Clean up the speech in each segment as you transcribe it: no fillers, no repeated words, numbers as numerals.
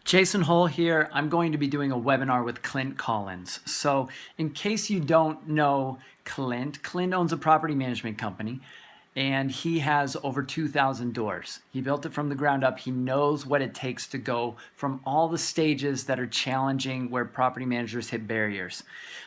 Jason Hull here. I'm going to be doing a webinar with Clint Collins. So in case you don't know Clint owns a property management company and he has over 2,000 doors. He built it from the ground up. He knows what it takes to go from all the stages that are challenging where property managers hit barriers.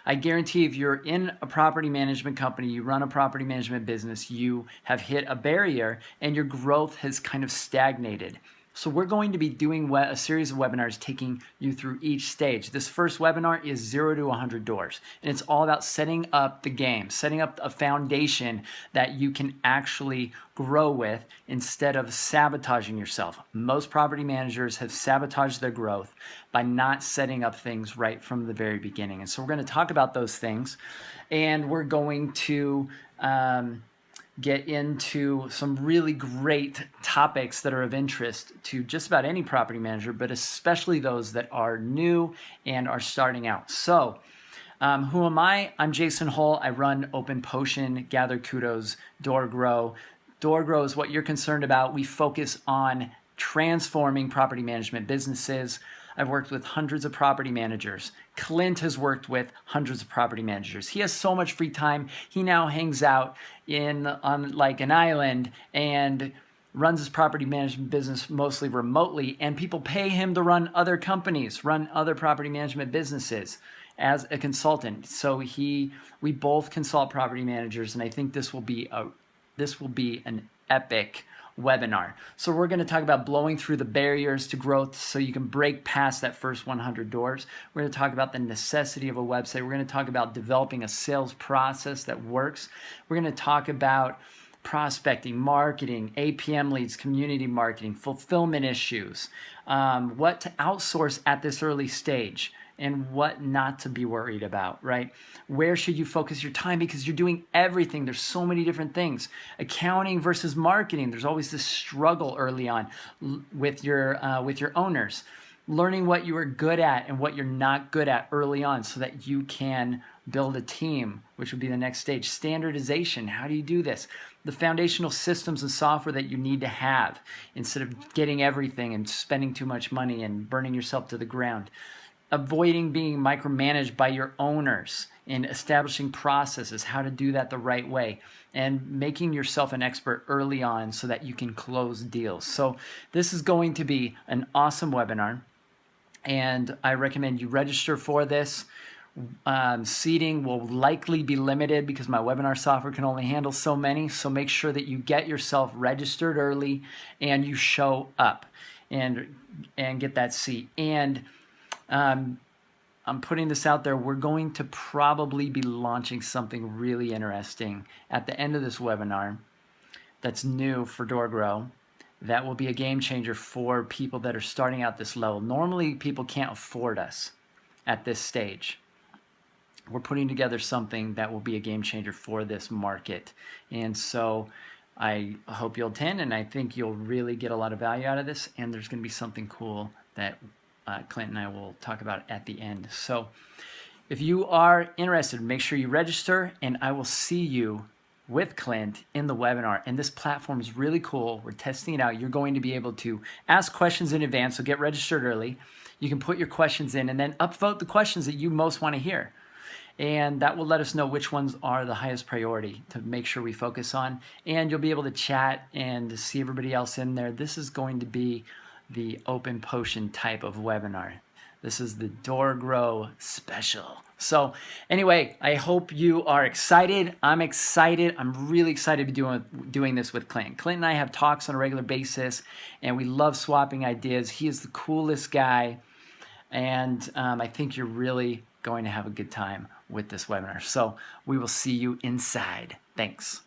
I guarantee if you're in a property management company, you run a property management business, you have hit a barrier and your growth has kind of stagnated. So we're going to be doing a series of webinars taking you through each stage. This first webinar is 0 to 100 doors, and it's all about setting up the game, setting up a foundation that you can actually grow with instead of sabotaging yourself. Most property managers have sabotaged their growth by not setting up things right from the very beginning. And so we're going to talk about those things, and we're going to get into some really great topics that are of interest to just about any property manager, but especially those that are new and are starting out. So, who am I? I'm Jason Hull. I run Open Potion, Gather Kudos, DoorGrow. DoorGrow is what you're concerned about. We focus on transforming property management businesses. I've worked with hundreds of property managers. Clint has worked with hundreds of property managers. He has so much free time. He now hangs out on like an island and runs his property management business mostly remotely, and people pay him to run other companies, run other property management businesses as a consultant. So we both consult property managers, and I think this will be an epic webinar. So we're going to talk about blowing through the barriers to growth so you can break past that first 100 doors. We're going to talk about the necessity of a website. We're going to talk about developing a sales process that works. We're going to talk about prospecting, marketing, APM leads, community marketing, fulfillment issues, what to outsource at this early stage, and what not to be worried about, right? Where should you focus your time? Because you're doing everything. There's so many different things. Accounting versus marketing. There's always this struggle early on with your owners. Learning what you are good at and what you're not good at early on so that you can build a team, which would be the next stage. Standardization. How do you do this? The foundational systems and software that you need to have instead of getting everything and spending too much money and burning yourself to the ground. Avoiding being micromanaged by your owners and establishing processes, how to do that the right way, and making yourself an expert early on so that you can close deals. So this is going to be an awesome webinar, and I recommend you register for this. Seating will likely be limited because my webinar software can only handle so many, so make sure that you get yourself registered early and you show up and get that seat. And I'm putting this out there. We're going to probably be launching something really interesting at the end of this webinar that's new for DoorGrow. That will be a game changer for people that are starting out this level. Normally, people can't afford us at this stage. We're putting together something that will be a game changer for this market. And so I hope you'll attend, and I think you'll really get a lot of value out of this, and there's going to be something cool that Clint and I will talk about at the end. So if you are interested, make sure you register, and I will see you with Clint in the webinar. And this platform is really cool. We're testing it out. You're going to be able to ask questions in advance, so get registered early. You can put your questions in and then upvote the questions that you most want to hear. And that will let us know which ones are the highest priority to make sure we focus on. And you'll be able to chat and see everybody else in there. This is going to be the Open Potion type of webinar. This is the DoorGrow special. So anyway, I hope you are excited. I'm excited. I'm really excited to be doing this with Clint. Clint and I have talks on a regular basis, and we love swapping ideas. He is the coolest guy, and I think you're really going to have a good time with this webinar. So we will see you inside. Thanks.